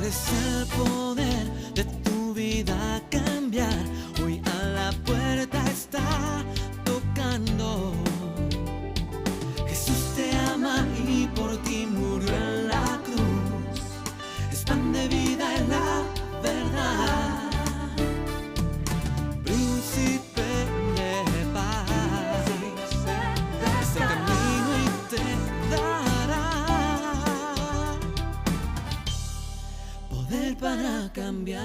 Puedes el poder de tu vida cambiar. Hoy a la puerta está tocando. Jesús te ama y por ti murió en la cruz. Es pan de vida en la verdad. Príncipe de paz. Es el camino y te dará poder para cambiar.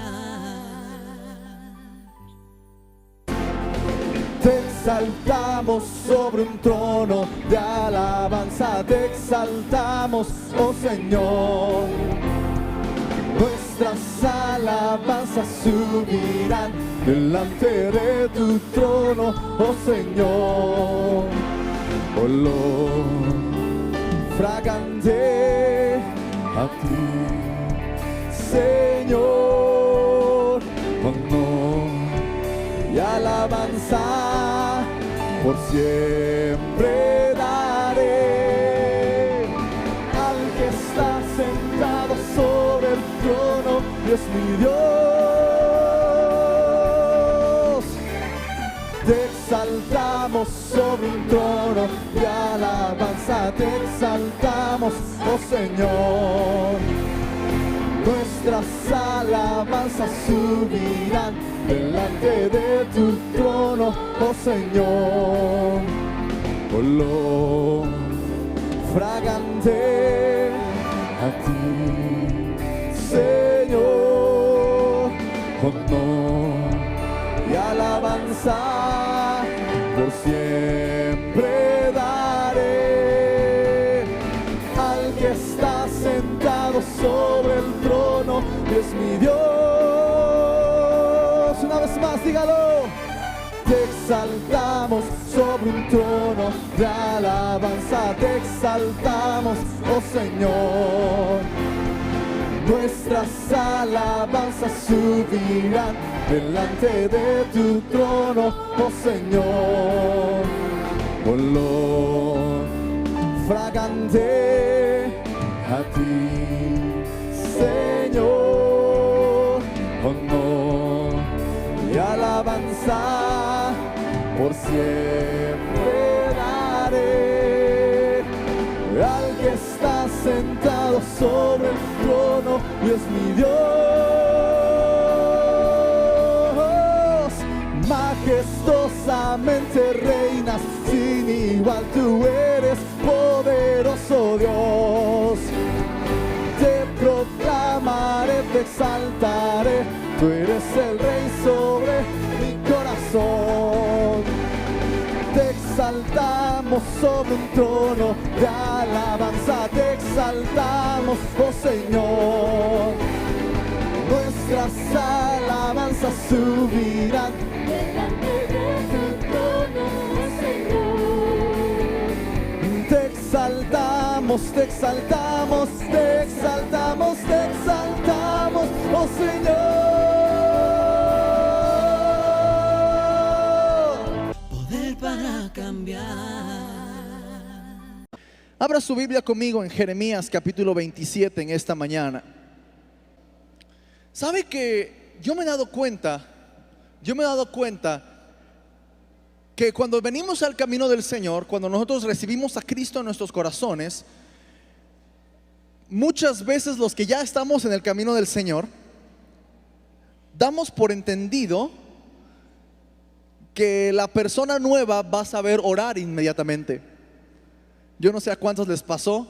Te exaltamos sobre un trono de alabanza, te exaltamos, oh Señor. Nuestras alabanzas subirán delante de tu trono, oh Señor. Olor fragante a ti, Señor. Honor y alabanza por siempre daré al que está sentado sobre el trono, Dios mi Dios. Te exaltamos sobre un trono de alabanza, te exaltamos, oh Señor. Nuestras alabanzas subirán delante de tu trono, oh Señor. Olor fragante a ti, Señor. Honor y alabanza por siempre daré al que está sentado sobre el trono, es mi Dios. Una vez más, dígalo. Te exaltamos sobre un trono de alabanza, te exaltamos, oh Señor. Nuestras alabanzas subirán delante de tu trono, oh Señor. Olor fragante a ti, Señor. Honor y alabanza por siempre daré al que está sentado sobre el trono, y es mi Dios. Majestuosamente reinas, sin igual tú eres poderoso Dios. Te proclamaré, te exaltaré, tú eres el rey sobre mi corazón. Te exaltamos sobre un trono de alabanza, te exaltamos, oh Señor. Nuestras alabanzas subirán delante de tu trono, oh Señor. Te exaltamos, te exaltamos, te exaltamos, te exaltamos, oh Señor. Para cambiar. Abra su Biblia conmigo en Jeremías capítulo 27 en esta mañana. ¿Sabe que yo me he dado cuenta que cuando venimos al camino del Señor, cuando nosotros recibimos a Cristo en nuestros corazones, muchas veces los que ya estamos en el camino del Señor, damos por entendido que la persona nueva va a saber orar inmediatamente. Yo no sé a cuántos les pasó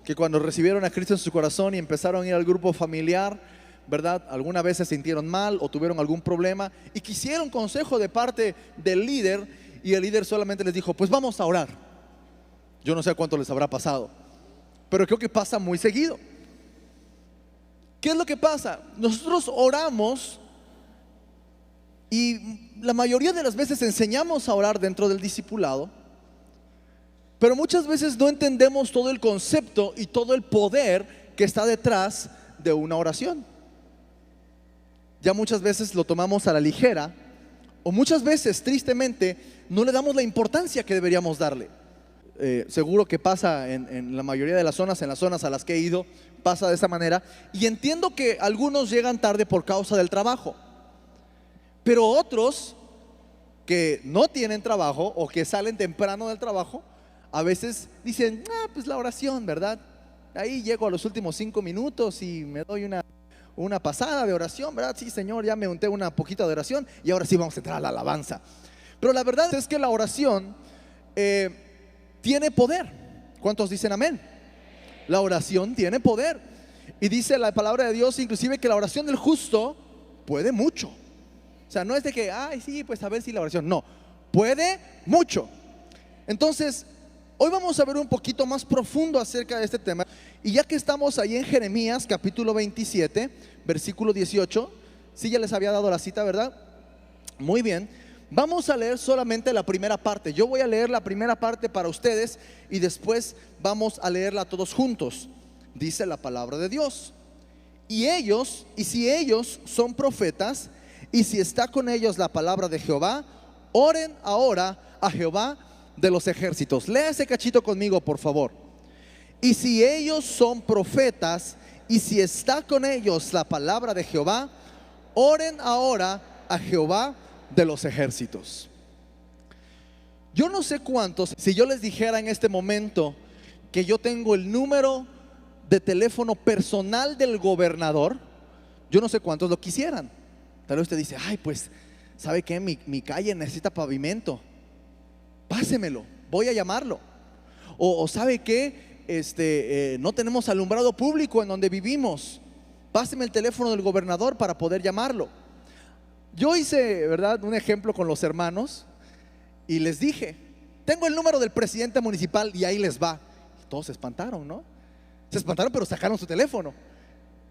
que cuando recibieron a Cristo en su corazón y empezaron a ir al grupo familiar, ¿verdad? Alguna vez se sintieron mal o tuvieron algún problema y quisieron consejo de parte del líder, y el líder solamente les dijo: pues vamos a orar. Yo no sé a cuánto les habrá pasado, pero creo que pasa muy seguido. ¿Qué es lo que pasa? Nosotros oramos y la mayoría de las veces enseñamos a orar dentro del discipulado, pero muchas veces no entendemos todo el concepto y todo el poder que está detrás de una oración. Ya muchas veces lo tomamos a la ligera, o muchas veces tristemente no le damos la importancia que deberíamos darle. seguro que pasa en la mayoría de las zonas, en las zonas a las que he ido, pasa de esa manera. Y entiendo que algunos llegan tarde por causa del trabajo, pero otros que no tienen trabajo o que salen temprano del trabajo, a veces dicen, pues la oración, ¿verdad? Ahí llego a los últimos 5 minutos y me doy una pasada de oración, ¿verdad? Sí, Señor, ya me unté una poquita de oración y ahora sí vamos a entrar a la alabanza. Pero la verdad es que la oración tiene poder. ¿Cuántos dicen amén? La oración tiene poder. Y dice la palabra de Dios inclusive que la oración del justo puede mucho. O sea, no es de que, ay, sí, pues a ver si la oración. No, puede mucho. Entonces, hoy vamos a ver un poquito más profundo acerca de este tema. Y ya que estamos ahí en Jeremías capítulo 27, versículo 18, sí, ya les había dado la cita, ¿verdad? Muy bien. Vamos a leer solamente la primera parte. Yo voy a leer la primera parte para ustedes y después vamos a leerla todos juntos. Dice la palabra de Dios. Y si ellos son profetas, y si está con ellos la palabra de Jehová, oren ahora a Jehová de los ejércitos. Lea ese cachito conmigo, por favor. Y si ellos son profetas, y si está con ellos la palabra de Jehová, oren ahora a Jehová de los ejércitos. Yo no sé cuántos, si yo les dijera en este momento que yo tengo el número de teléfono personal del gobernador, yo no sé cuántos lo quisieran. Tal vez usted dice, ay, pues, ¿sabe qué? Mi calle necesita pavimento. Pásemelo, voy a llamarlo. O ¿sabe qué? No tenemos alumbrado público en donde vivimos. Páseme el teléfono del gobernador para poder llamarlo. Yo hice, ¿verdad?, un ejemplo con los hermanos y les dije, tengo el número del presidente municipal y ahí les va. Todos se espantaron, ¿no? Se espantaron, pero sacaron su teléfono.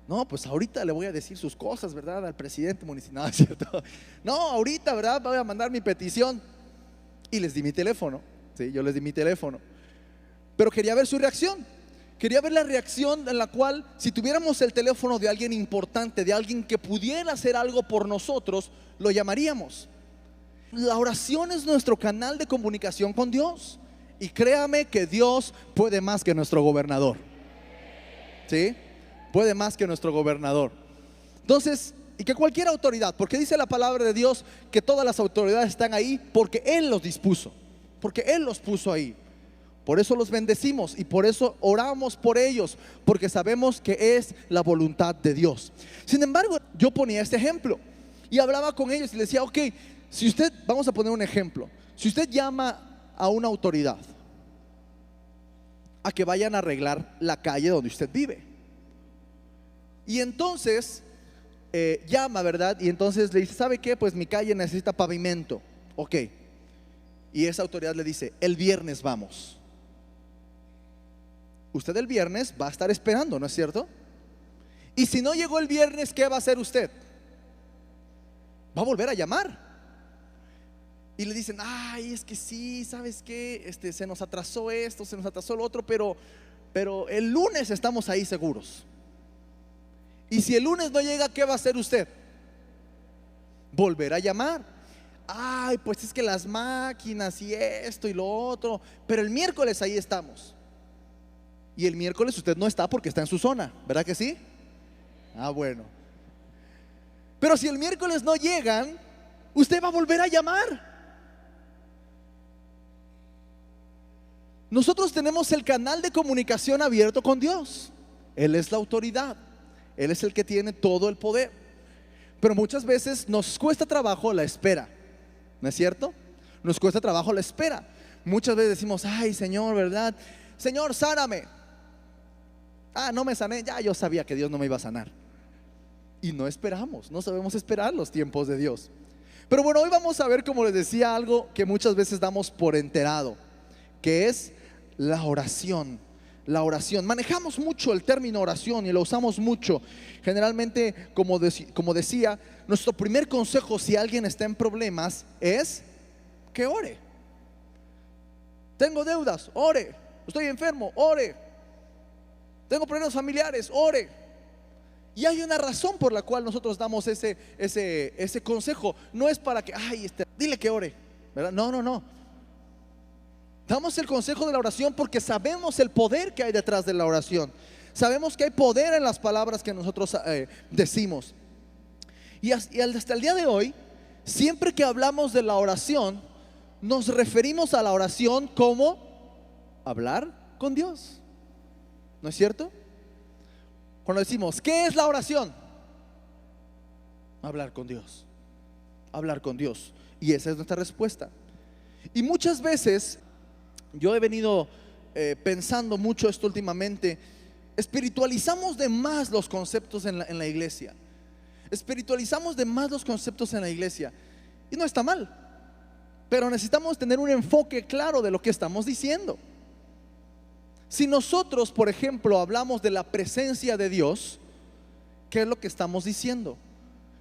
No, pues ahorita le voy a decir sus cosas, ¿verdad?, al presidente municipal. No, es cierto. No, ahorita, ¿verdad?, voy a mandar mi petición. Y les di mi teléfono. Sí, yo les di mi teléfono. Pero quería ver su reacción. Quería ver la reacción en la cual, si tuviéramos el teléfono de alguien importante, de alguien que pudiera hacer algo por nosotros, lo llamaríamos. La oración es nuestro canal de comunicación con Dios. Y créame que Dios puede más que nuestro gobernador. ¿Sí? Puede más que nuestro gobernador. Entonces, y que cualquier autoridad, porque dice la palabra de Dios que todas las autoridades están ahí porque Él los dispuso, porque Él los puso ahí. Por eso los bendecimos y por eso oramos por ellos, porque sabemos que es la voluntad de Dios. Sin embargo, yo ponía este ejemplo y hablaba con ellos y les decía, ok, si usted, vamos a poner un ejemplo, si usted llama a una autoridad a que vayan a arreglar la calle donde usted vive, y entonces llama, ¿verdad? Y entonces le dice, ¿sabe qué? Pues mi calle necesita pavimento. Ok. Y esa autoridad le dice, el viernes vamos. Usted el viernes va a estar esperando, ¿no es cierto? Y si no llegó el viernes, ¿qué va a hacer usted? Va a volver a llamar. Y le dicen, ay, es que sí, ¿sabes qué? Se nos atrasó esto, se nos atrasó lo otro, pero el lunes estamos ahí seguros. Y si el lunes no llega, ¿qué va a hacer usted? Volver a llamar. Ay, pues es que las máquinas y esto y lo otro, pero el miércoles ahí estamos. Y el miércoles usted no está porque está en su zona, ¿verdad que sí? Ah, bueno. Pero si el miércoles no llegan, usted va a volver a llamar. Nosotros tenemos el canal de comunicación abierto con Dios. Él es la autoridad. Él es el que tiene todo el poder. Pero muchas veces nos cuesta trabajo la espera, ¿no es cierto? Nos cuesta trabajo la espera. Muchas veces decimos, ay, Señor, ¿verdad? Señor, sáname. Ah, no me sané. Ya yo sabía que Dios no me iba a sanar. Y no esperamos, no sabemos esperar los tiempos de Dios. Pero bueno, hoy vamos a ver, como les decía, algo que muchas veces damos por enterado, que es la oración. La oración, manejamos mucho el término oración y lo usamos mucho. Generalmente, como decía, nuestro primer consejo si alguien está en problemas es que ore. Tengo deudas, ore. Estoy enfermo, ore. Tengo problemas familiares, ore. Y hay una razón por la cual nosotros damos ese consejo. No es para que, ay, dile que ore, ¿verdad? No. Damos el consejo de la oración porque sabemos el poder que hay detrás de la oración. Sabemos que hay poder en las palabras que nosotros decimos. Y hasta el día de hoy, siempre que hablamos de la oración, nos referimos a la oración como hablar con Dios. ¿No es cierto? Cuando decimos, ¿qué es la oración? Hablar con Dios. Hablar con Dios. Y esa es nuestra respuesta. Y muchas veces yo he venido pensando mucho esto últimamente. Espiritualizamos de más los conceptos en la iglesia. Espiritualizamos de más los conceptos en la iglesia. Y no está mal, pero necesitamos tener un enfoque claro de lo que estamos diciendo. Si nosotros, por ejemplo, hablamos de la presencia de Dios, ¿qué es lo que estamos diciendo?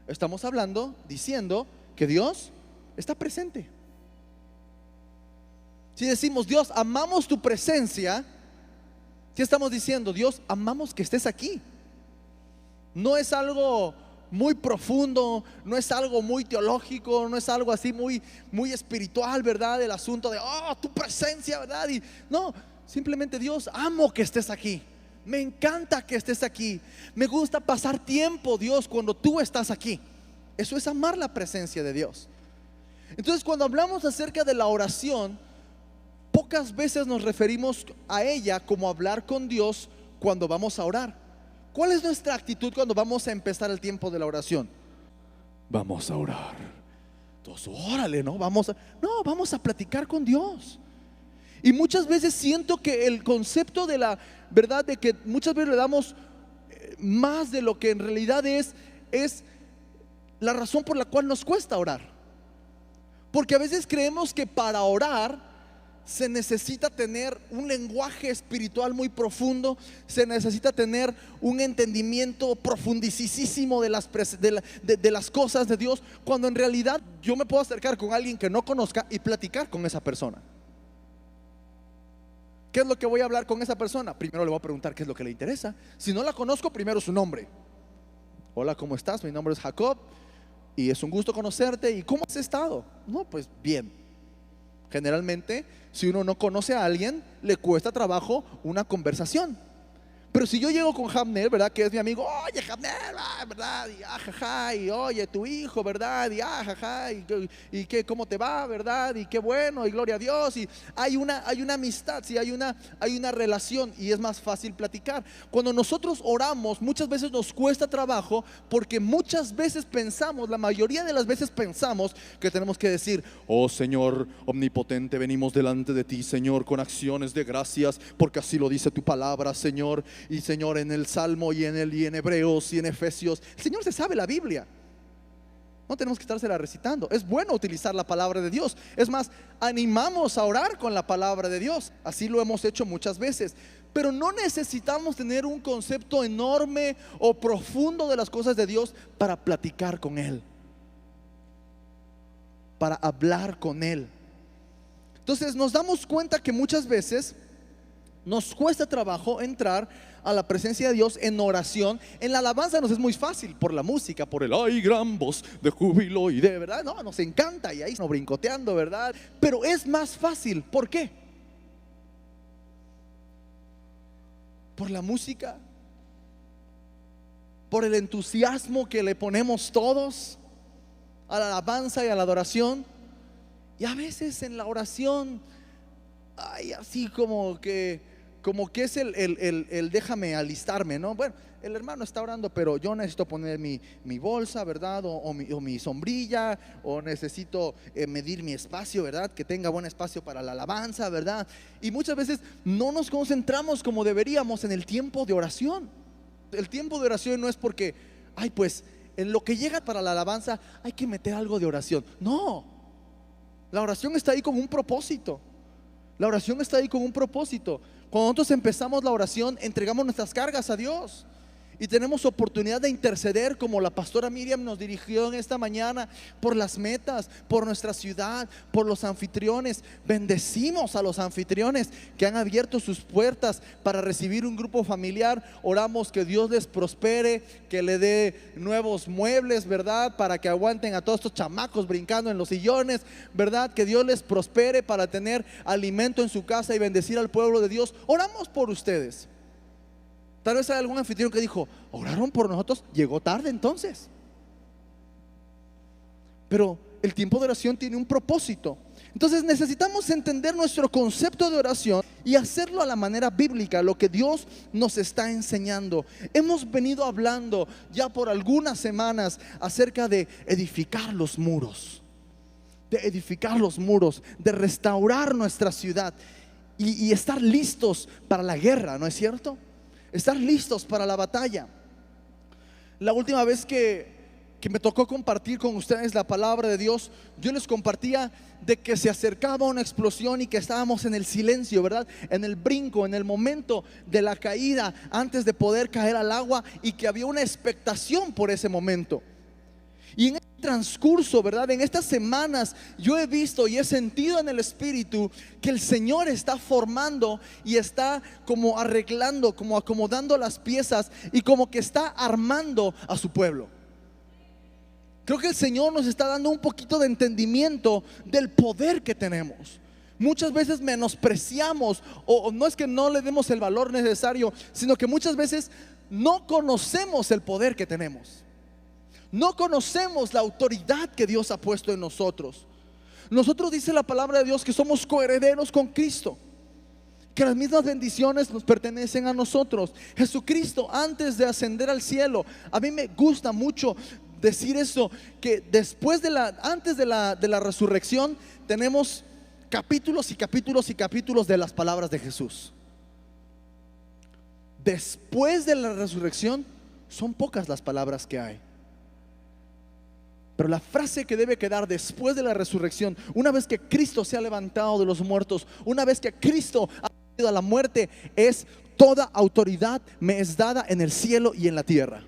Estamos diciendo que Dios está presente. Si decimos, Dios, amamos tu presencia, ¿qué estamos diciendo? Dios, amamos que estés aquí. No es algo muy profundo, no es algo muy teológico, no es algo así muy espiritual, ¿verdad? El asunto de, oh, tu presencia, ¿verdad? Y no, simplemente, Dios, amo que estés aquí. Me encanta que estés aquí. Me gusta pasar tiempo, Dios, cuando tú estás aquí. Eso es amar la presencia de Dios. Entonces, cuando hablamos acerca de la oración, pocas veces nos referimos a ella como hablar con Dios cuando vamos a orar. ¿Cuál es nuestra actitud cuando vamos a empezar el tiempo de la oración? Vamos a orar. Entonces, órale, ¿no? Vamos a platicar con Dios. Y muchas veces siento que el concepto de la verdad, de que muchas veces le damos más de lo que en realidad es la razón por la cual nos cuesta orar. Porque a veces creemos que para orar se necesita tener un lenguaje espiritual muy profundo, se necesita tener un entendimiento profundísimo de las cosas de Dios, cuando en realidad yo me puedo acercar con alguien que no conozca y platicar con esa persona. ¿Qué es lo que voy a hablar con esa persona? Primero le voy a preguntar qué es lo que le interesa. Si no la conozco, primero su nombre. Hola, ¿cómo estás? Mi nombre es Jacob y es un gusto conocerte. ¿Y cómo has estado? No, pues bien. Generalmente, si uno no conoce a alguien, le cuesta trabajo una conversación. Pero si yo llego con Hamner, ¿verdad? Que es mi amigo, oye Hamner, ¿verdad? Y jaja, y oye tu hijo, ¿verdad? Y jaja, y qué, ¿cómo te va, verdad? Y qué bueno, y gloria a Dios. Y hay una amistad, sí, hay una relación, y es más fácil platicar. Cuando nosotros oramos, muchas veces nos cuesta trabajo, porque muchas veces pensamos, la mayoría de las veces pensamos que tenemos que decir, oh Señor omnipotente, venimos delante de ti, Señor, con acciones de gracias, porque así lo dice tu palabra, Señor. Y Señor, en el Salmo y en Hebreos y en Efesios, el Señor se sabe la Biblia. No tenemos que estársela recitando. Es bueno utilizar la palabra de Dios. Es más, animamos a orar con la palabra de Dios. Así lo hemos hecho muchas veces. Pero no necesitamos tener un concepto enorme o profundo de las cosas de Dios para platicar con Él, para hablar con Él. Entonces nos damos cuenta que muchas veces nos cuesta trabajo entrar a la presencia de Dios en oración. En la alabanza nos es muy fácil, por la música, por el ay gran voz de júbilo y de verdad, no, nos encanta, y ahí nos brincoteando, ¿verdad? Pero es más fácil, ¿por qué? Por la música, por el entusiasmo que le ponemos todos a la alabanza y a la adoración. Y a veces en la oración hay así como que es el déjame alistarme, ¿no? Bueno, el hermano está orando, pero yo necesito poner mi bolsa, ¿verdad? O mi sombrilla, o necesito medir mi espacio, ¿verdad? Que tenga buen espacio para la alabanza, ¿verdad? Y muchas veces no nos concentramos como deberíamos en el tiempo de oración. El tiempo de oración no es porque, ay, pues en lo que llega para la alabanza hay que meter algo de oración. No, la oración está ahí con un propósito. La oración está ahí con un propósito. Cuando nosotros empezamos la oración, entregamos nuestras cargas a Dios. Y tenemos oportunidad de interceder, como la pastora Miriam nos dirigió en esta mañana, por las metas, por nuestra ciudad, por los anfitriones. Bendecimos a los anfitriones que han abierto sus puertas para recibir un grupo familiar. Oramos que Dios les prospere, que le dé nuevos muebles, ¿verdad? Para que aguanten a todos estos chamacos brincando en los sillones, ¿verdad? Que Dios les prospere para tener alimento en su casa y bendecir al pueblo de Dios. Oramos por ustedes. Tal vez hay algún anfitrión que dijo: oraron por nosotros, llegó tarde entonces. Pero el tiempo de oración tiene un propósito. Entonces necesitamos entender nuestro concepto de oración y hacerlo a la manera bíblica, lo que Dios nos está enseñando. Hemos venido hablando ya por algunas semanas acerca de edificar los muros, de restaurar nuestra ciudad y estar listos para la guerra, ¿no es cierto? Estar listos para la batalla. La última vez que me tocó compartir con ustedes la palabra de Dios, yo les compartía de que se acercaba una explosión y que estábamos en el silencio, ¿verdad? En el brinco, en el momento de la caída, antes de poder caer al agua, y que había una expectación por ese momento. Y en el transcurso, ¿verdad? En estas semanas yo he visto y he sentido en el Espíritu que el Señor está formando y está como arreglando, como acomodando las piezas, y como que está armando a su pueblo. Creo que el Señor nos está dando un poquito de entendimiento del poder que tenemos. Muchas veces menospreciamos, o no es que no le demos el valor necesario, sino que muchas veces no conocemos el poder que tenemos. No conocemos la autoridad que Dios ha puesto en nosotros. Nosotros, dice la palabra de Dios, que somos coherederos con Cristo, que las mismas bendiciones nos pertenecen a nosotros. Jesucristo, antes de ascender al cielo, a mí me gusta mucho decir eso, que antes de la resurrección tenemos capítulos y capítulos y capítulos de las palabras de Jesús. Después de la resurrección son pocas las palabras que hay. Pero la frase que debe quedar después de la resurrección, una vez que Cristo se ha levantado de los muertos, una vez que Cristo ha vencido a la muerte, es: toda autoridad me es dada en el cielo y en la tierra.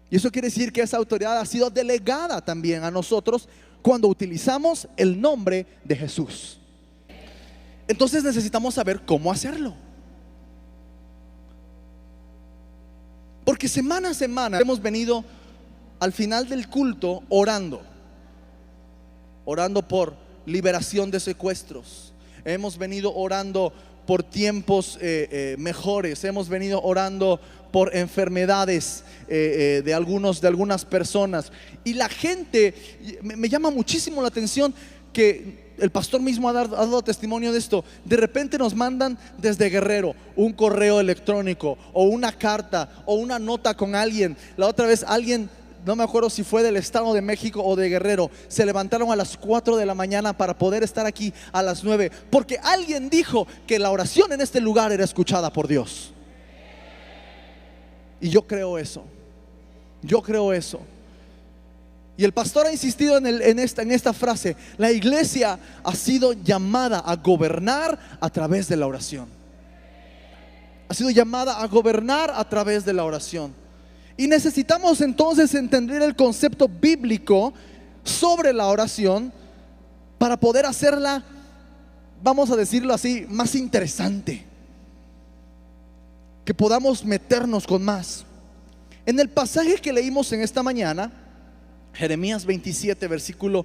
Y eso quiere decir que esa autoridad ha sido delegada también a nosotros cuando utilizamos el nombre de Jesús. Entonces necesitamos saber cómo hacerlo, porque semana a semana hemos venido al final del culto orando por liberación de secuestros. Hemos venido orando por tiempos mejores. Hemos venido orando por enfermedades de algunas personas. Y la gente, me llama muchísimo la atención que el pastor mismo ha dado testimonio de esto. De repente nos mandan desde Guerrero un correo electrónico o una carta o una nota con alguien. La otra vez alguien, no me acuerdo si fue del Estado de México o de Guerrero, se levantaron a las 4 de la mañana para poder estar aquí a las 9, porque alguien dijo que la oración en este lugar era escuchada por Dios. Y yo creo eso. Y el pastor ha insistido en esta frase: la iglesia ha sido llamada a gobernar a través de la oración. Ha sido llamada a gobernar a través de la oración. Y necesitamos entonces entender el concepto bíblico sobre la oración para poder hacerla, vamos a decirlo así, más interesante, que podamos meternos con más. En el pasaje que leímos en esta mañana, Jeremías 27 versículo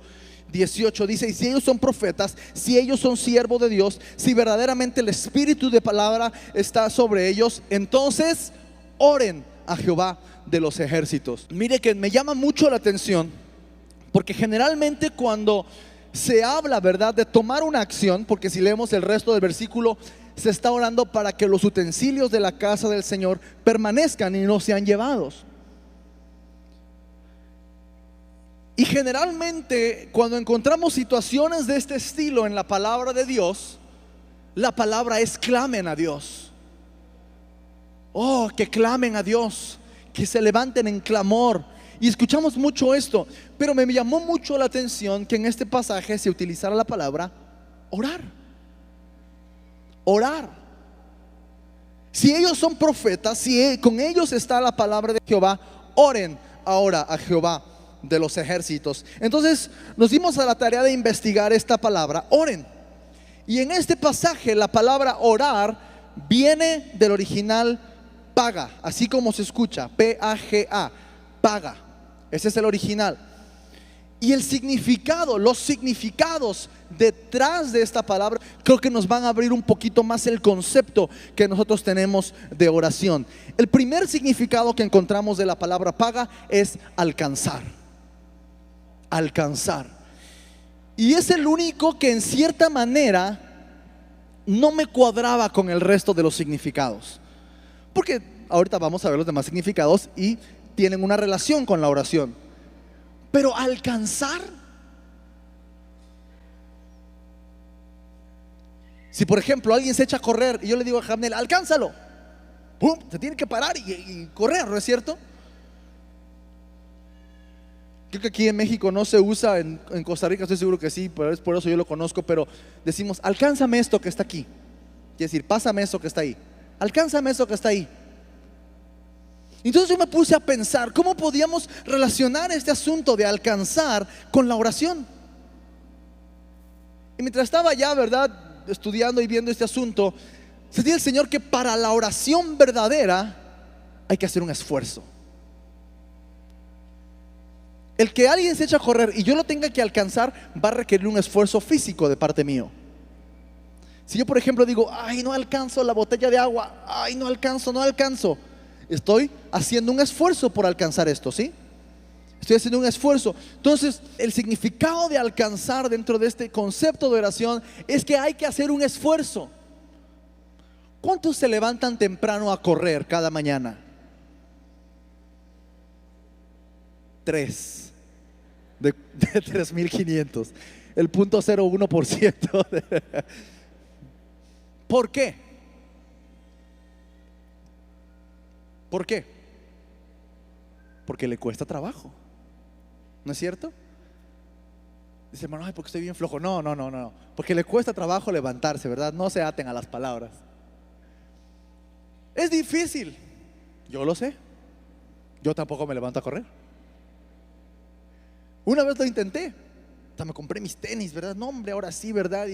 18 dice: y si ellos son profetas, si ellos son siervos de Dios, si verdaderamente el espíritu de palabra está sobre ellos, entonces oren a Jehová de los ejércitos. Mire que me llama mucho la atención, porque generalmente cuando se habla, ¿verdad?, de tomar una acción, porque si leemos el resto del versículo, se está orando para que los utensilios de la casa del Señor permanezcan y no sean llevados. Y generalmente cuando encontramos situaciones de este estilo en la palabra de Dios, la palabra es: clamen a Dios. Oh, que clamen a Dios, que se levanten en clamor. Y escuchamos mucho esto, pero me llamó mucho la atención que en este pasaje se utilizara la palabra orar. Orar. Si ellos son profetas, si con ellos está la palabra de Jehová, oren ahora a Jehová de los ejércitos. Entonces nos dimos a la tarea de investigar esta palabra, oren. Y en este pasaje la palabra orar viene del original paga, así como se escucha, P-A-G-A, paga. Ese es el original. Y el significado, los significados detrás de esta palabra, creo que nos van a abrir un poquito más el concepto que nosotros tenemos de oración. El primer significado que encontramos de la palabra paga es alcanzar. Alcanzar. Y es el único que en cierta manera no me cuadraba con el resto de los significados. Porque ahorita vamos a ver los demás significados y tienen una relación con la oración. Pero alcanzar, si por ejemplo alguien se echa a correr y yo le digo a Jamnel, alcánzalo, ¡pum!, se tiene que parar y correr, ¿no es cierto? Creo que aquí en México no se usa, en Costa Rica estoy seguro que sí, pero es por eso yo lo conozco. Pero decimos, alcánzame esto que está aquí. Quiere decir, pásame esto que está ahí, alcánzame esto que está ahí. Entonces yo me puse a pensar cómo podíamos relacionar este asunto de alcanzar con la oración. Y mientras estaba ya, ¿verdad?, estudiando y viendo este asunto, sentí el Señor que para la oración verdadera hay que hacer un esfuerzo. El que alguien se eche a correr y yo lo tenga que alcanzar va a requerir un esfuerzo físico de parte mío. Si yo por ejemplo digo, ay, no alcanzo la botella de agua, ay, no alcanzo, estoy haciendo un esfuerzo por alcanzar esto, ¿sí? Estoy haciendo un esfuerzo. Entonces, el significado de alcanzar dentro de este concepto de oración es que hay que hacer un esfuerzo. ¿Cuántos se levantan temprano a correr cada mañana? 3 de 3.500, el 0.01%. ¿Por qué? ¿Por qué? Porque le cuesta trabajo, ¿no es cierto? Dice, hermano, ay, porque estoy bien flojo. No, porque le cuesta trabajo levantarse, ¿verdad? No se aten a las palabras. Es difícil, yo lo sé. Yo tampoco me levanto a correr. Una vez lo intenté, hasta me compré mis tenis, ¿verdad? No, hombre, ahora sí, ¿verdad?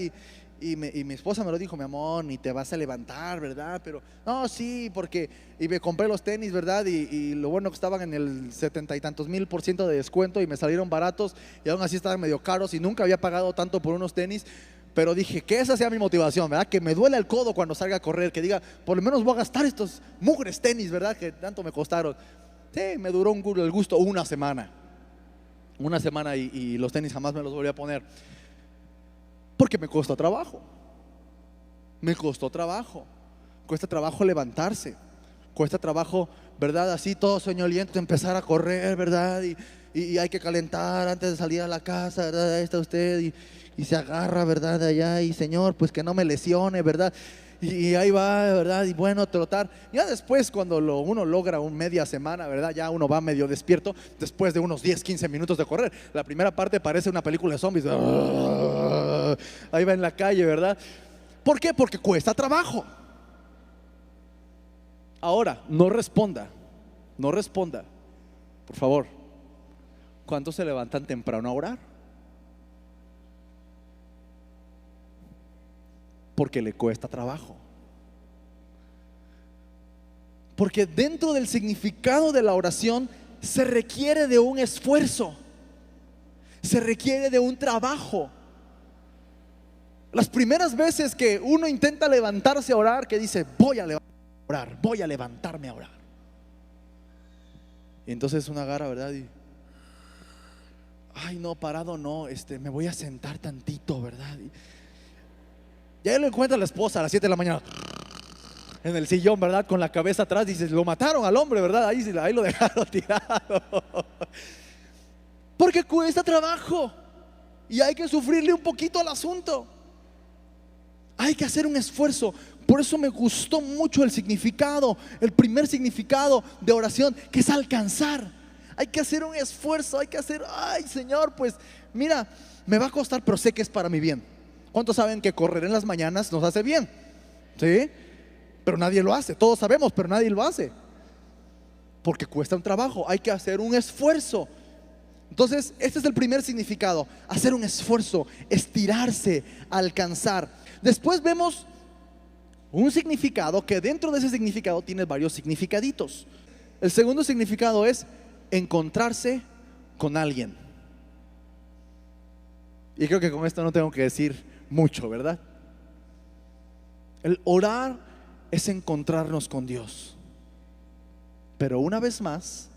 Y mi esposa me lo dijo, mi amor, ni te vas a levantar, ¿verdad? Pero, no, sí, porque, y me compré los tenis, ¿verdad? Y lo bueno que estaban en el 70 y tantos mil% de descuento y me salieron baratos y aún así estaban medio caros y nunca había pagado tanto por unos tenis. Pero dije, que esa sea mi motivación, ¿verdad? Que me duele el codo cuando salga a correr, que diga, por lo menos voy a gastar estos mugres tenis, ¿verdad? Que tanto me costaron. Sí, me duró el gusto una semana y los tenis jamás me los volví a poner. Porque me costó trabajo. Cuesta trabajo levantarse. Cuesta trabajo, ¿verdad? Así todo soñoliento empezar a correr, ¿verdad? Y hay que calentar antes de salir a la casa, ¿verdad? Ahí está usted y se agarra, ¿verdad? De allá y Señor, pues que no me lesione, ¿verdad? Y ahí va, ¿verdad? Y bueno, trotar. Ya después cuando uno logra media semana, ¿verdad? Ya uno va medio despierto después de unos 10, 15 minutos de correr. La primera parte parece una película de zombies. Ahí va en la calle, ¿verdad? ¿Por qué? Porque cuesta trabajo. Ahora, no responda, por favor. ¿Cuántos se levantan temprano a orar? Porque le cuesta trabajo. Porque dentro del significado de la oración se requiere de un esfuerzo, se requiere de un trabajo. Las primeras veces que uno intenta levantarse a orar, que dice, voy a levantarme a orar. Y entonces uno agarra, ¿verdad? Y, ay, no, parado no, me voy a sentar tantito, ¿verdad? Y ahí lo encuentra la esposa a las 7 de la mañana en el sillón, ¿verdad? Con la cabeza atrás. Dices, lo mataron al hombre, ¿verdad? Ahí lo dejaron tirado. Porque cuesta trabajo y hay que sufrirle un poquito al asunto. Hay que hacer un esfuerzo. Por eso me gustó mucho el significado, el primer significado de oración, que es alcanzar. Hay que hacer un esfuerzo, hay que hacer, ay Señor, pues mira, me va a costar, pero sé que es para mi bien. ¿Cuántos saben que correr en las mañanas nos hace bien? ¿Sí? pero nadie lo hace. Todos sabemos, pero nadie lo hace. Porque cuesta un trabajo, hay que hacer un esfuerzo. Entonces, este es el primer significado: hacer un esfuerzo, estirarse, alcanzar. Después vemos un significado que dentro de ese significado tiene varios significaditos. El segundo significado es encontrarse con alguien. Y creo que con esto no tengo que decir mucho, ¿verdad? El orar es encontrarnos con Dios, pero una vez más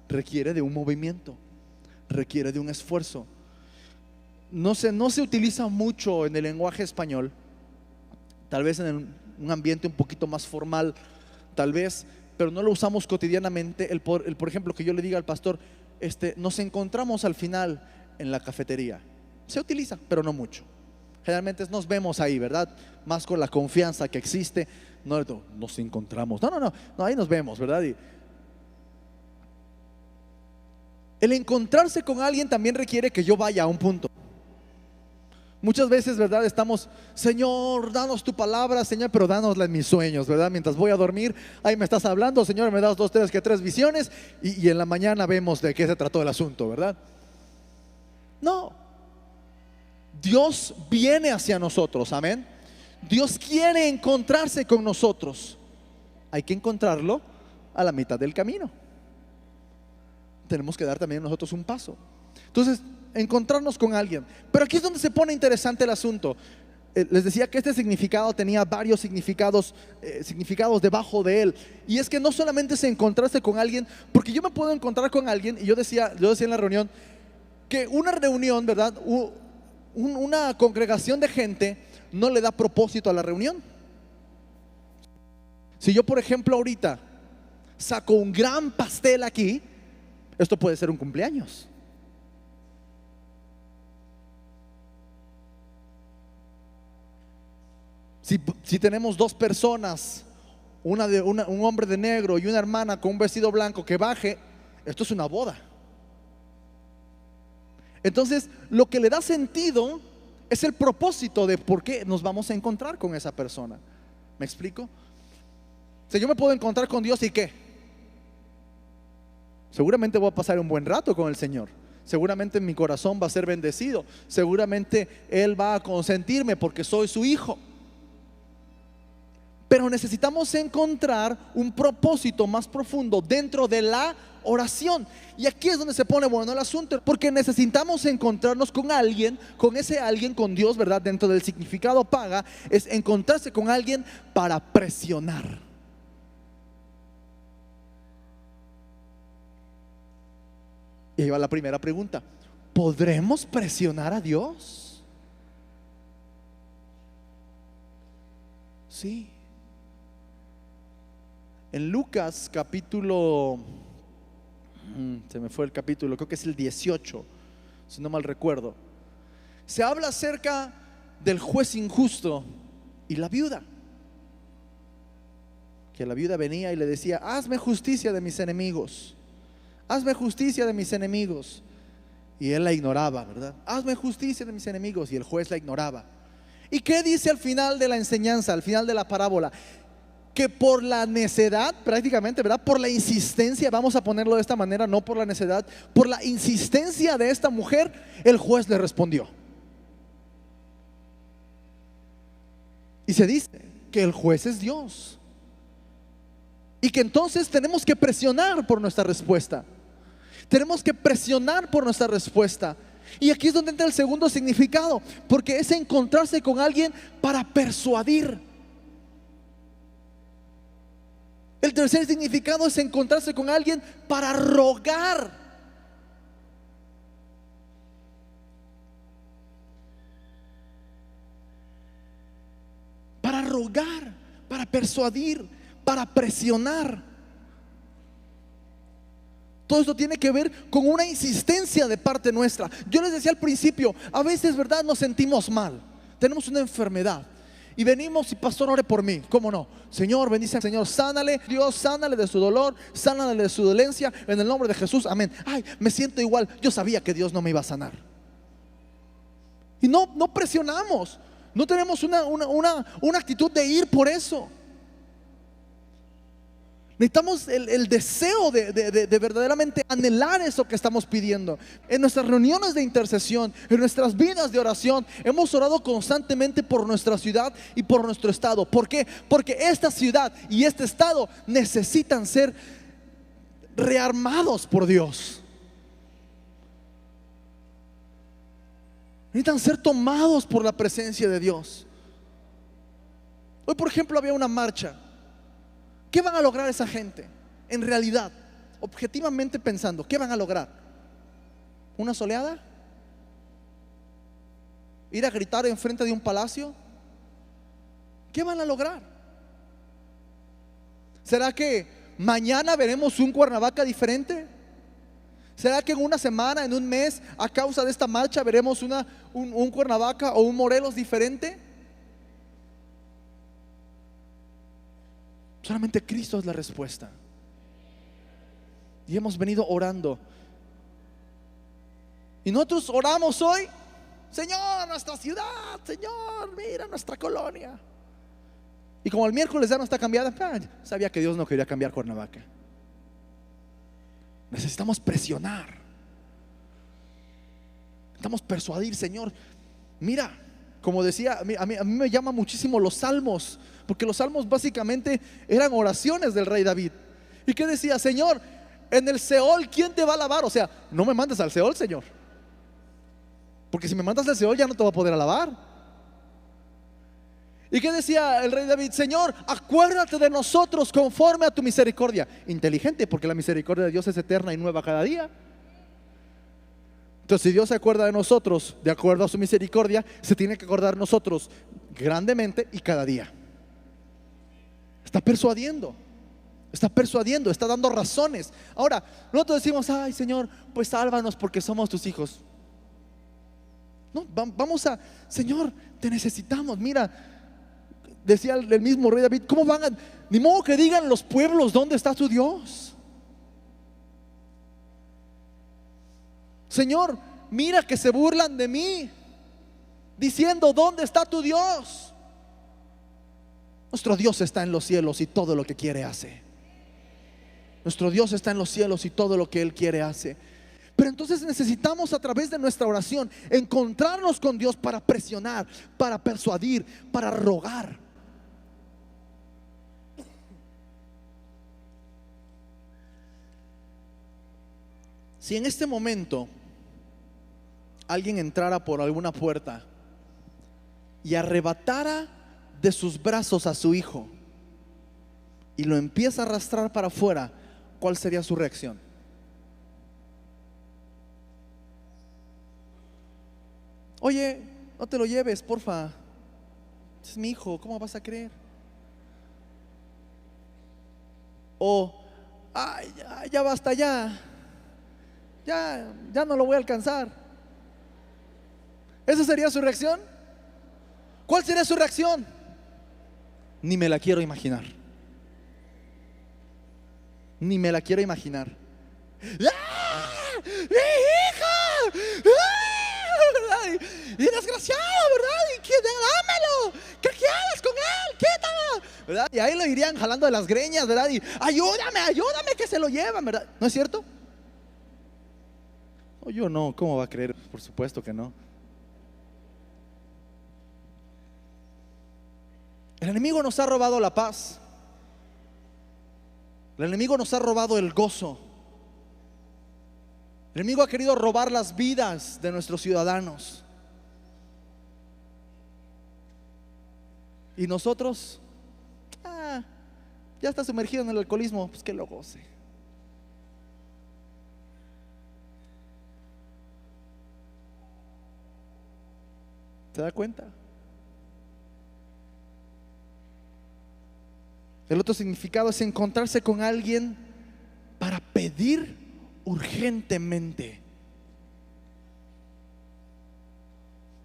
requiere de un movimiento, requiere de un esfuerzo. No se utiliza mucho en el lenguaje español, tal vez en un ambiente un poquito más formal, tal vez, pero no lo usamos cotidianamente. Por ejemplo, que yo le diga al pastor, nos encontramos al final en la cafetería. Se utiliza, pero no mucho. Generalmente nos vemos ahí, ¿verdad? Más con la confianza que existe. No, nos encontramos. No, ahí nos vemos, ¿verdad? El encontrarse con alguien también requiere que yo vaya a un punto. Muchas veces, ¿verdad? Estamos, Señor, danos tu palabra, Señor, pero dánosla en mis sueños, ¿verdad? Mientras voy a dormir, ahí me estás hablando, Señor, me das 2, 3 visiones, y en la mañana vemos de qué se trató el asunto, ¿verdad? No. Dios viene hacia nosotros, amén. Dios quiere encontrarse con nosotros. Hay que encontrarlo a la mitad del camino. Tenemos que dar también nosotros un paso. Entonces, encontrarnos con alguien. Pero aquí es donde se pone interesante el asunto. Les decía que este significado tenía varios significados debajo de él. Y es que no solamente es encontrarse con alguien, porque yo me puedo encontrar con alguien, y yo decía en la reunión que una reunión, ¿verdad? Una congregación de gente no le da propósito a la reunión. Si yo, por ejemplo, ahorita saco un gran pastel aquí, esto puede ser un cumpleaños. Si tenemos 2 personas, un hombre de negro y una hermana con un vestido blanco que baje, esto es una boda. Entonces, lo que le da sentido es el propósito de por qué nos vamos a encontrar con esa persona. ¿Me explico? Si yo me puedo encontrar con Dios, ¿y qué? Seguramente voy a pasar un buen rato con el Señor. Seguramente mi corazón va a ser bendecido. Seguramente Él va a consentirme porque soy su hijo. Pero necesitamos encontrar un propósito más profundo dentro de la oración. Y aquí es donde se pone bueno el asunto, porque necesitamos encontrarnos con alguien, con ese alguien, con Dios, ¿verdad? Dentro del significado paga, es encontrarse con alguien para presionar. Y ahí va la primera pregunta: ¿podremos presionar a Dios? Sí. En Lucas capítulo, se me fue el capítulo, creo que es el 18, si no mal recuerdo, se habla acerca del juez injusto y la viuda. Que la viuda venía y le decía: hazme justicia de mis enemigos, hazme justicia de mis enemigos. Y él la ignoraba, ¿verdad? Hazme justicia de mis enemigos. Y el juez la ignoraba. ¿Y qué dice al final de la enseñanza, al final de la parábola? Que por la necedad, prácticamente, ¿verdad? Por la insistencia, vamos a ponerlo de esta manera, no por la necedad, por la insistencia de esta mujer, el juez le respondió. Y se dice que el juez es Dios. Y que entonces tenemos que presionar por nuestra respuesta. Tenemos que presionar por nuestra respuesta. Y aquí es donde entra el segundo significado, porque es encontrarse con alguien para persuadir. El tercer significado es encontrarse con alguien para rogar. Para rogar, para persuadir, para presionar. Todo esto tiene que ver con una insistencia de parte nuestra. Yo les decía al principio, a veces, ¿verdad?, nos sentimos mal, tenemos una enfermedad y venimos y: pastor, ore por mí. ¿Cómo no? Señor, bendice, Señor, sánale, Dios, sánale de su dolor, sánale de su dolencia, en el nombre de Jesús, amén. Ay, me siento igual, yo sabía que Dios no me iba a sanar. Y no presionamos, no tenemos una actitud de ir por eso. Necesitamos el deseo de verdaderamente anhelar eso que estamos pidiendo. En nuestras reuniones de intercesión, en nuestras vidas de oración, hemos orado constantemente por nuestra ciudad y por nuestro estado. ¿Por qué? Porque esta ciudad y este estado necesitan ser rearmados por Dios. Necesitan ser tomados por la presencia de Dios. Hoy, por ejemplo, había una marcha. ¿Qué van a lograr esa gente? En realidad, objetivamente pensando, ¿qué van a lograr? ¿Una soleada? ¿Ir a gritar enfrente de un palacio? ¿Qué van a lograr? ¿Será que mañana veremos un Cuernavaca diferente? ¿Será que en una semana, en un mes, a causa de esta marcha veremos un Cuernavaca o un Morelos diferente? Solamente Cristo es la respuesta. Y hemos venido orando. Y nosotros oramos hoy: Señor, nuestra ciudad, Señor, mira nuestra colonia. Y como el miércoles ya no está cambiada, sabía que Dios no quería cambiar Cuernavaca. Necesitamos presionar. Necesitamos persuadir, Señor. Mira, como decía, a mí me llama muchísimo los salmos, porque los salmos básicamente eran oraciones del rey David. ¿Y qué decía? Señor, en el Seol, ¿quién te va a alabar? O sea, no me mandes al Seol, Señor, porque si me mandas al Seol ya no te va a poder alabar. ¿Y qué decía el rey David? Señor, acuérdate de nosotros conforme a tu misericordia. Inteligente, porque la misericordia de Dios es eterna y nueva cada día. Entonces, si Dios se acuerda de nosotros de acuerdo a su misericordia, se tiene que acordar de nosotros grandemente y cada día. Está persuadiendo, está dando razones. Ahora, nosotros decimos: ay, Señor, pues sálvanos porque somos tus hijos. No, vamos a, Señor, te necesitamos. Mira, decía el mismo rey David: ¿cómo van a, ni modo que digan los pueblos dónde está tu Dios? Señor, mira que se burlan de mí, diciendo: ¿dónde está tu Dios? Nuestro Dios está en los cielos y todo lo que quiere hace. Nuestro Dios está en los cielos y todo lo que Él quiere hace. Pero entonces necesitamos, a través de nuestra oración, encontrarnos con Dios para presionar, para persuadir, para rogar. Si en este momento alguien entrara por alguna puerta y arrebatara de sus brazos a su hijo y lo empieza a arrastrar para afuera, ¿cuál sería su reacción? Oye, no te lo lleves, porfa, es mi hijo, ¿cómo vas a creer? O, ay, ya basta, ya no lo voy a alcanzar. ¿Esa sería su reacción? ¿Cuál sería su reacción? Ni me la quiero imaginar. Ni me la quiero imaginar. ¡Ah! ¡Mi hijo! ¡Ah! Y desgraciado, ¿verdad? Y dámelo. ¿Qué quieres con él? Quítalo, ¿verdad? Y ahí lo irían jalando de las greñas, ¿verdad? Y ayúdame que se lo llevan, ¿verdad? ¿No es cierto? O yo no, ¿cómo va a creer? Por supuesto que no. El enemigo nos ha robado la paz. El enemigo nos ha robado el gozo. El enemigo ha querido robar las vidas de nuestros ciudadanos. Y nosotros, ya está sumergido en el alcoholismo, pues que lo goce. ¿Se da cuenta? El otro significado es encontrarse con alguien para pedir urgentemente.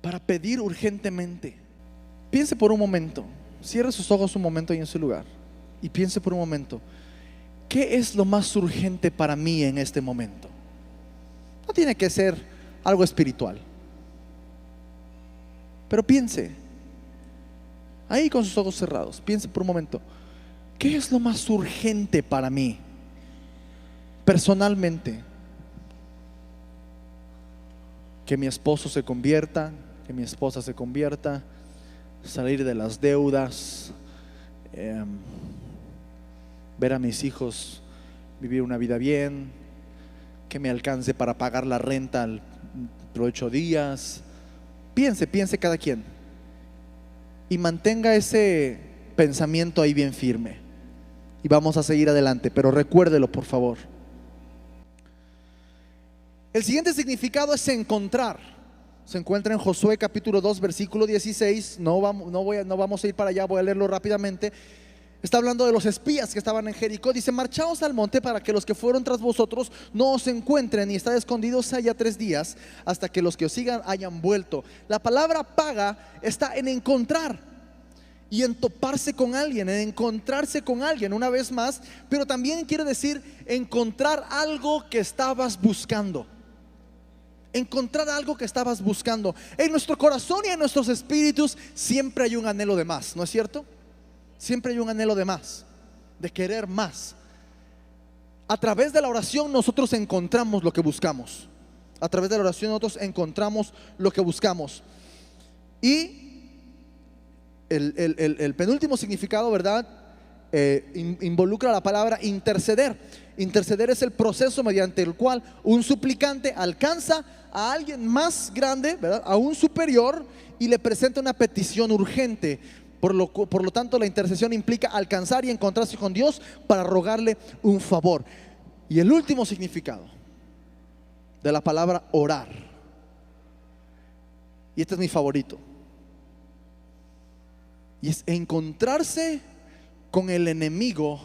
Para pedir urgentemente. Piense por un momento, cierre sus ojos un momento ahí en su lugar y piense por un momento: ¿qué es lo más urgente para mí en este momento? No tiene que ser algo espiritual, pero piense ahí con sus ojos cerrados, piense por un momento: ¿qué es lo más urgente para mí personalmente? Que mi esposo se convierta, que mi esposa se convierta, salir de las deudas, ver a mis hijos vivir una vida bien, que me alcance para pagar la renta por 8 días. Piense cada quien y mantenga ese pensamiento ahí bien firme, y vamos a seguir adelante, pero recuérdelo por favor. El siguiente significado es encontrar. Se encuentra en Josué capítulo 2 versículo 16. No vamos a ir para allá, voy a leerlo rápidamente. Está hablando de los espías que estaban en Jericó. Dice: marchaos al monte para que los que fueron tras vosotros no os encuentren, y estad escondidos allá 3 días hasta que los que os sigan hayan vuelto. La palabra paga está en encontrar y en toparse con alguien, en encontrarse con alguien una vez más, pero también quiere decir encontrar algo que estabas buscando. Encontrar algo que estabas buscando. En nuestro corazón y en nuestros espíritus siempre hay un anhelo de más, ¿no es cierto? Siempre hay un anhelo de más, de querer más. A través de la oración nosotros encontramos lo que buscamos. A través de la oración nosotros encontramos lo que buscamos. Y el penúltimo significado, ¿verdad? Involucra la palabra interceder. Interceder es el proceso mediante el cual un suplicante alcanza a alguien más grande, ¿verdad? A un superior, y le presenta una petición urgente. Por lo tanto, la intercesión implica alcanzar y encontrarse con Dios para rogarle un favor. Y el último significado de la palabra orar, y este es mi favorito, y es encontrarse con el enemigo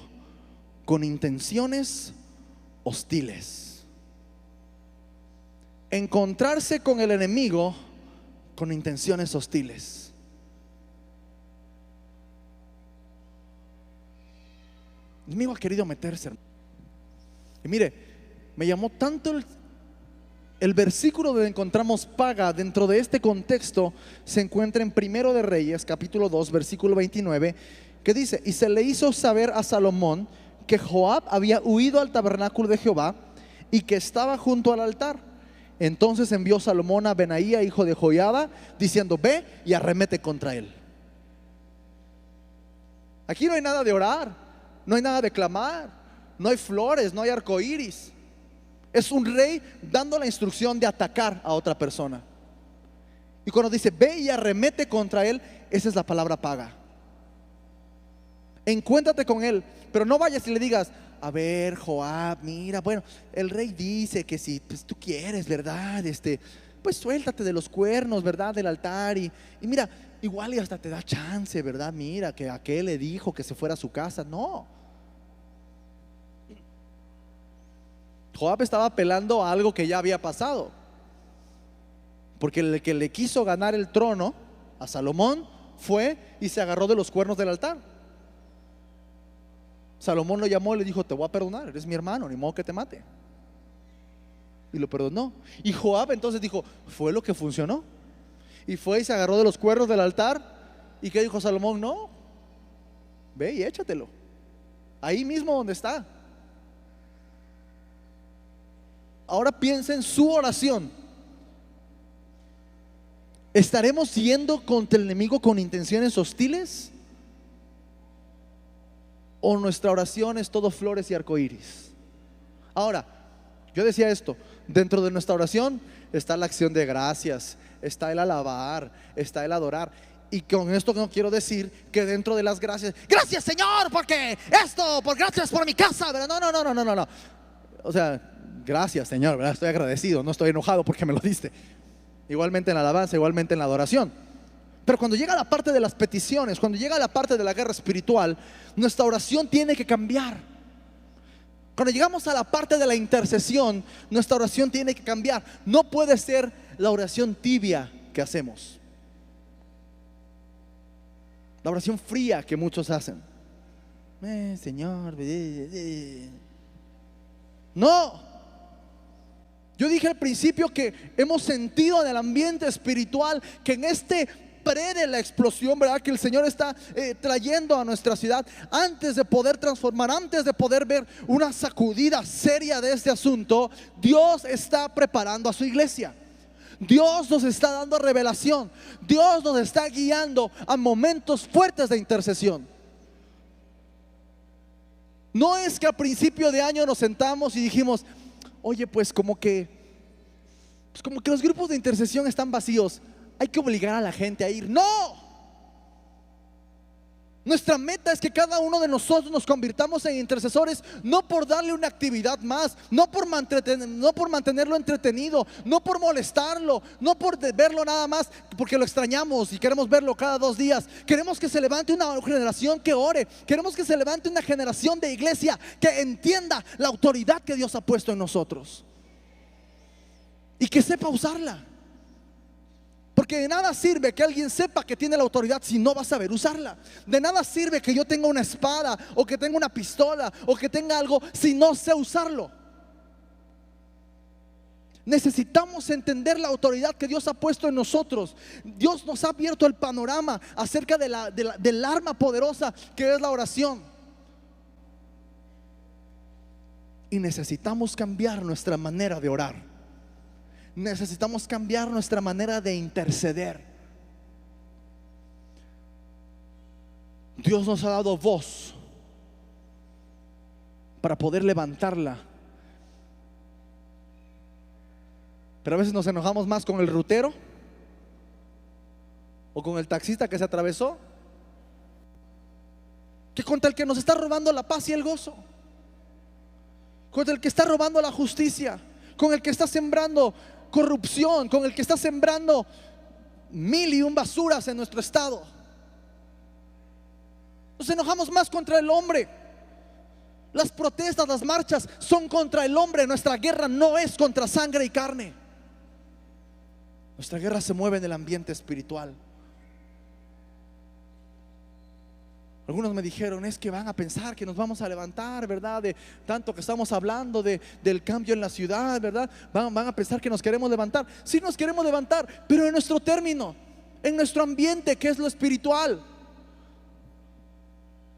con intenciones hostiles. Encontrarse con el enemigo con intenciones hostiles. El enemigo ha querido meterse. Y mire, me llamó tanto el versículo donde encontramos paga dentro de este contexto. Se encuentra en Primero de Reyes capítulo 2 versículo 29, que dice: y se le hizo saber a Salomón que Joab había huido al tabernáculo de Jehová y que estaba junto al altar. Entonces envió Salomón a Benaía, hijo de Joiada, diciendo: ve y arremete contra él. Aquí no hay nada de orar, no hay nada de clamar, no hay flores, no hay arcoíris. Es un rey dando la instrucción de atacar a otra persona. Y cuando dice ve y arremete contra él, esa es la palabra paga. Encuéntrate con él, pero no vayas y le digas: a ver, Joab, mira, bueno, el rey dice que si pues, tú quieres, ¿verdad? Pues suéltate de los cuernos, ¿verdad? Del altar, y mira, igual y hasta te da chance, ¿verdad? Mira, que aquel le dijo que se fuera a su casa. No. Joab estaba apelando a algo que ya había pasado, porque el que le quiso ganar el trono a Salomón fue y se agarró de los cuernos del altar. Salomón lo llamó y le dijo: te voy a perdonar, eres mi hermano, ni modo que te mate. Y lo perdonó. Y Joab entonces dijo: fue lo que funcionó. Y fue y se agarró de los cuernos del altar. ¿Y qué dijo Salomón? No, ve y échatelo ahí mismo donde está. Ahora piensa en su oración. ¿Estaremos yendo contra el enemigo con intenciones hostiles? ¿O nuestra oración es todo flores y arcoíris? Ahora, yo decía esto: dentro de nuestra oración está la acción de gracias, está el alabar, está el adorar. Y con esto no quiero decir que dentro de las gracias, gracias Señor porque esto, por gracias por mi casa, ¿verdad? No. O sea, gracias Señor, ¿verdad? Estoy agradecido, no estoy enojado porque me lo diste. Igualmente en la alabanza, igualmente en la adoración. Pero cuando llega la parte de las peticiones, cuando llega la parte de la guerra espiritual, nuestra oración tiene que cambiar. Cuando llegamos a la parte de la intercesión, nuestra oración tiene que cambiar. No puede ser la oración tibia que hacemos, la oración fría que muchos hacen. Señor, no. Yo dije al principio que hemos sentido en el ambiente espiritual que en este prede la explosión, ¿verdad?, que el Señor está trayendo a nuestra ciudad, antes de poder transformar, antes de poder ver una sacudida seria de este asunto, Dios está preparando a su iglesia. Dios nos está dando revelación. Dios nos está guiando a momentos fuertes de intercesión. No es que a principio de año nos sentamos y dijimos: oye, pues como que los grupos de intercesión están vacíos, hay que obligar a la gente a ir. No. Nuestra meta es que cada uno de nosotros nos convirtamos en intercesores, no por darle una actividad más, no por mantenerlo entretenido, no por molestarlo, no por verlo nada más porque lo extrañamos y queremos verlo cada 2 días. Queremos que se levante una generación que ore. Queremos que se levante una generación de iglesia que entienda la autoridad que Dios ha puesto en nosotros y que sepa usarla. Porque de nada sirve que alguien sepa que tiene la autoridad si no va a saber usarla. De nada sirve que yo tenga una espada o que tenga una pistola o que tenga algo si no sé usarlo. Necesitamos entender la autoridad que Dios ha puesto en nosotros. Dios nos ha abierto el panorama acerca del arma poderosa que es la oración. Y necesitamos cambiar nuestra manera de orar. Necesitamos cambiar nuestra manera de interceder. Dios nos ha dado voz para poder levantarla. Pero a veces nos enojamos más con el rutero o con el taxista que se atravesó que contra el que nos está robando la paz y el gozo, contra el que está robando la justicia, con el que está sembrando corrupción, con el que está sembrando 1001 basuras en nuestro estado. Nos enojamos más contra el hombre. Las protestas, las marchas son contra el hombre. Nuestra guerra no es contra sangre y carne. Nuestra guerra se mueve en el ambiente espiritual. Algunos me dijeron: es que van a pensar que nos vamos a levantar, ¿verdad? De tanto que estamos hablando del cambio en la ciudad, ¿verdad? Van a pensar que nos queremos levantar. Sí, nos queremos levantar, pero en nuestro término, en nuestro ambiente, que es lo espiritual.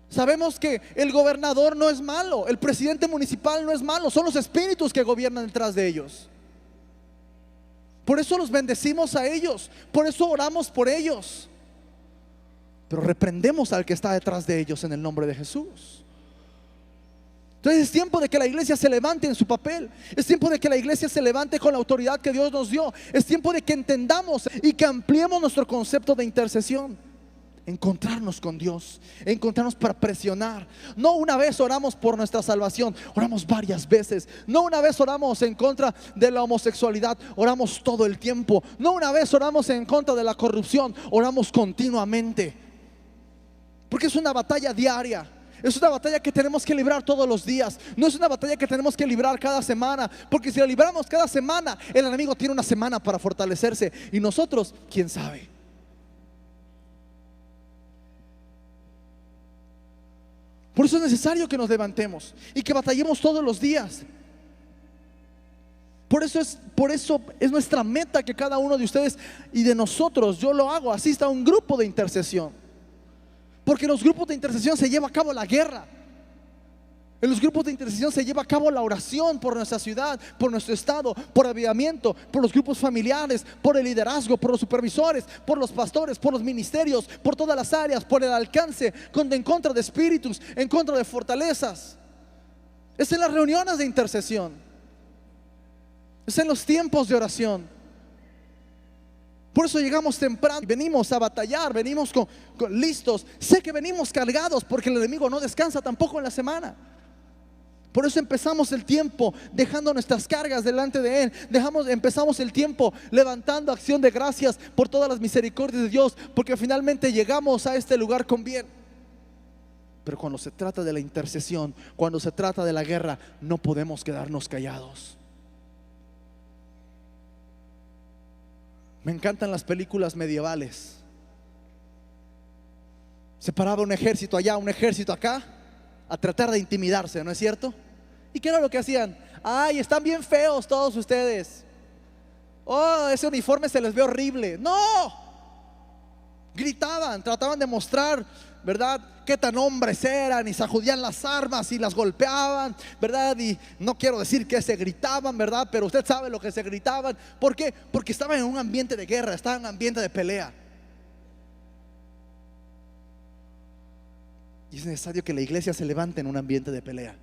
Sabemos que el gobernador no es malo, el presidente municipal no es malo, son los espíritus que gobiernan detrás de ellos. Por eso los bendecimos a ellos, por eso oramos por ellos. Pero reprendemos al que está detrás de ellos en el nombre de Jesús. Entonces es tiempo de que la iglesia se levante en su papel. Es tiempo de que la iglesia se levante con la autoridad que Dios nos dio. Es tiempo de que entendamos y que ampliemos nuestro concepto de intercesión. Encontrarnos con Dios, encontrarnos para presionar. No una vez oramos por nuestra salvación, oramos varias veces. No una vez oramos en contra de la homosexualidad, oramos todo el tiempo. No una vez oramos en contra de la corrupción, oramos continuamente. Porque es una batalla diaria. Es una batalla que tenemos que librar todos los días. No es una batalla que tenemos que librar cada semana. Porque si la libramos cada semana, el enemigo tiene una semana para fortalecerse. Y nosotros, quién sabe. Por eso es necesario que nos levantemos y que batallemos todos los días. Por eso es nuestra meta que cada uno de ustedes y de nosotros, yo lo hago, asista a un grupo de intercesión. Porque en los grupos de intercesión se lleva a cabo la guerra. En los grupos de intercesión se lleva a cabo la oración por nuestra ciudad, por nuestro estado, por avivamiento, por los grupos familiares, por el liderazgo, por los supervisores, por los pastores, por los ministerios, por todas las áreas, por el alcance, en contra de espíritus, en contra de fortalezas. Es en las reuniones de intercesión. Es en los tiempos de oración. Por eso llegamos temprano, venimos a batallar, venimos con listos. Sé que venimos cargados porque el enemigo no descansa tampoco en la semana. Por eso empezamos el tiempo dejando nuestras cargas delante de Él. Empezamos el tiempo levantando acción de gracias por todas las misericordias de Dios, porque finalmente llegamos a este lugar con bien. Pero cuando se trata de la intercesión, cuando se trata de la guerra, no podemos quedarnos callados. Me encantan las películas medievales. Se paraba un ejército allá, un ejército acá, a tratar de intimidarse, ¿no es cierto? ¿Y qué era lo que hacían? Ay, están bien feos todos ustedes. Oh, ese uniforme se les ve horrible. No, gritaban, trataban de mostrar, ¿verdad?, qué tan hombres eran, y sacudían las armas y las golpeaban, ¿verdad? Y no quiero decir que se gritaban, ¿verdad?, pero usted sabe lo que se gritaban. ¿Por qué? Porque estaban en un ambiente de guerra, estaban en un ambiente de pelea. Y es necesario que la iglesia se levante en un ambiente de pelea.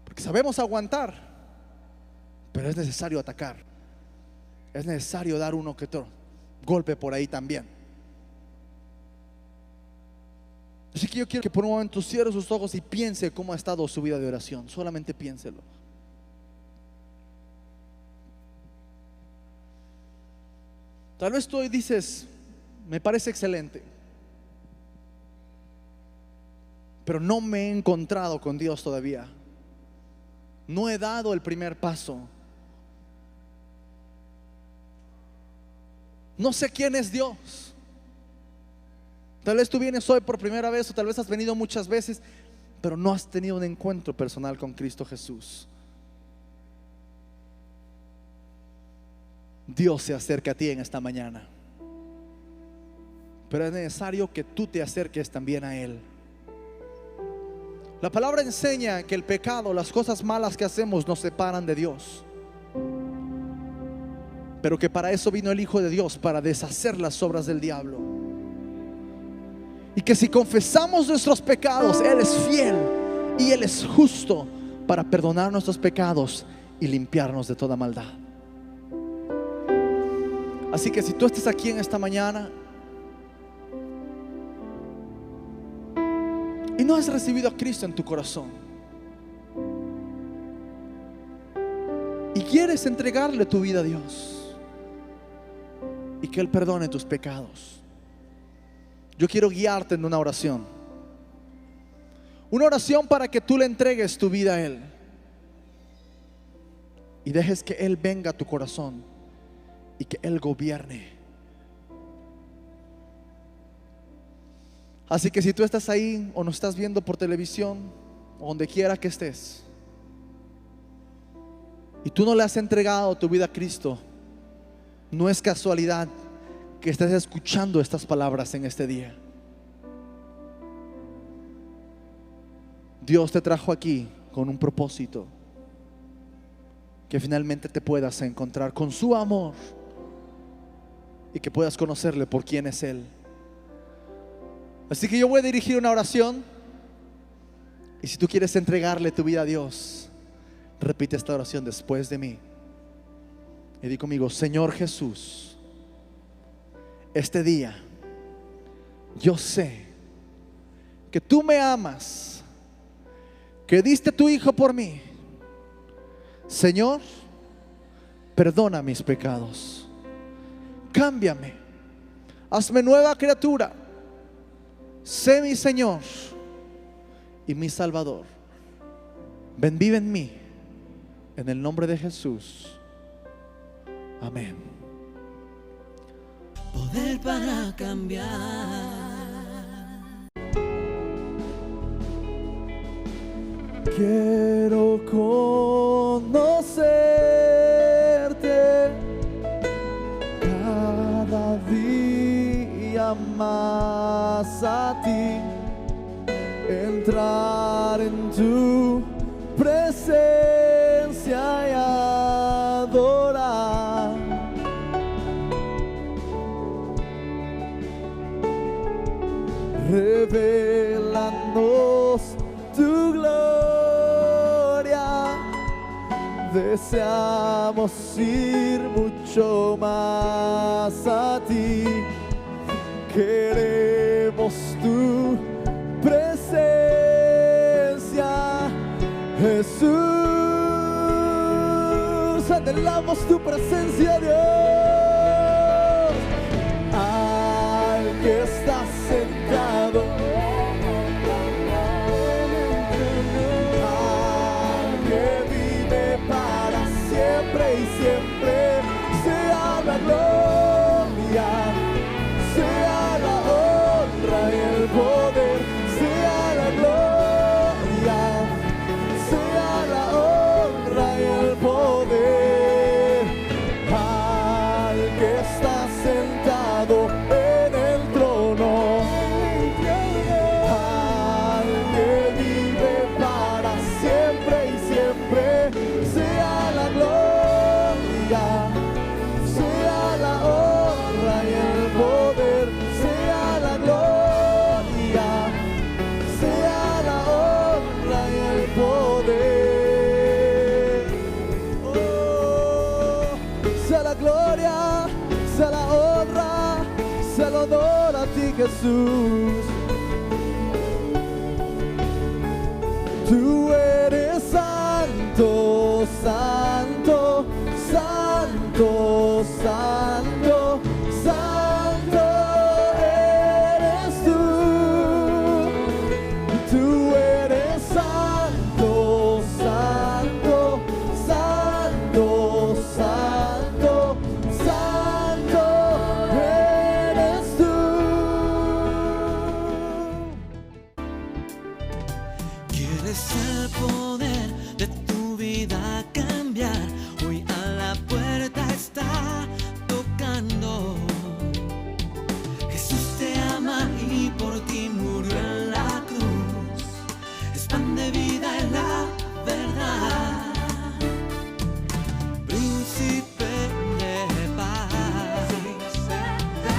Porque sabemos aguantar, pero es necesario atacar. Es necesario dar uno que otro golpe por ahí también. Así que yo quiero que por un momento cierre sus ojos y piense cómo ha estado su vida de oración. Solamente piénselo. Tal vez tú hoy dices: me parece excelente, pero no me he encontrado con Dios todavía. No he dado el primer paso. No sé quién es Dios. Tal vez tú vienes hoy por primera vez, o tal vez has venido muchas veces, pero no has tenido un encuentro personal con Cristo Jesús. Dios se acerca a ti en esta mañana, pero es necesario que tú te acerques también a Él. La palabra enseña que el pecado, las cosas malas que hacemos, nos separan de Dios, pero que para eso vino el Hijo de Dios, para deshacer las obras del diablo. Y que si confesamos nuestros pecados, Él es fiel y Él es justo para perdonar nuestros pecados y limpiarnos de toda maldad. Así que si tú estás aquí en esta mañana y no has recibido a Cristo en tu corazón y quieres entregarle tu vida a Dios y que Él perdone tus pecados, yo quiero guiarte en una oración. Una oración para que tú le entregues tu vida a Él y dejes que Él venga a tu corazón y que Él gobierne. Así que si tú estás ahí o nos estás viendo por televisión o donde quiera que estés y tú no le has entregado tu vida a Cristo, no es casualidad que estés escuchando estas palabras en este día. Dios te trajo aquí con un propósito: que finalmente te puedas encontrar con su amor y que puedas conocerle por quién es Él. Así que yo voy a dirigir una oración, y si tú quieres entregarle tu vida a Dios, repite esta oración después de mí y di conmigo: Señor Jesús, este día yo sé que tú me amas, que diste a tu Hijo por mí. Señor, perdona mis pecados, cámbiame, hazme nueva criatura, sé mi Señor y mi Salvador. Ven, vive en mí, en el nombre de Jesús. Amén. Poder para cambiar. Quiero conocerte cada día más a ti, entrar en tu presencia y adorar. Revélanos tu gloria, deseamos ir mucho más a ti, queremos tu presencia, Jesús, anhelamos tu presencia, Dios. Al que está sentado, y siempre sea la gloria, sea la honra y el poder, sea la gloria, sea la honra y el poder, Jesús. Tú eres santo, santo, santo, santo, santo eres tú. Tú eres santo, santo, santo, santo, santo eres tú. ¿Quieres el poder de tu vida cambiar? Hoy a la puerta está tocando. Jesús te ama y por ti murió en la cruz. Es pan de vida en la verdad. Príncipe de paz.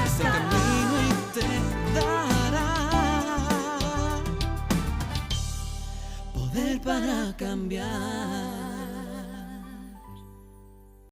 Es el camino y te dará poder para cambiar.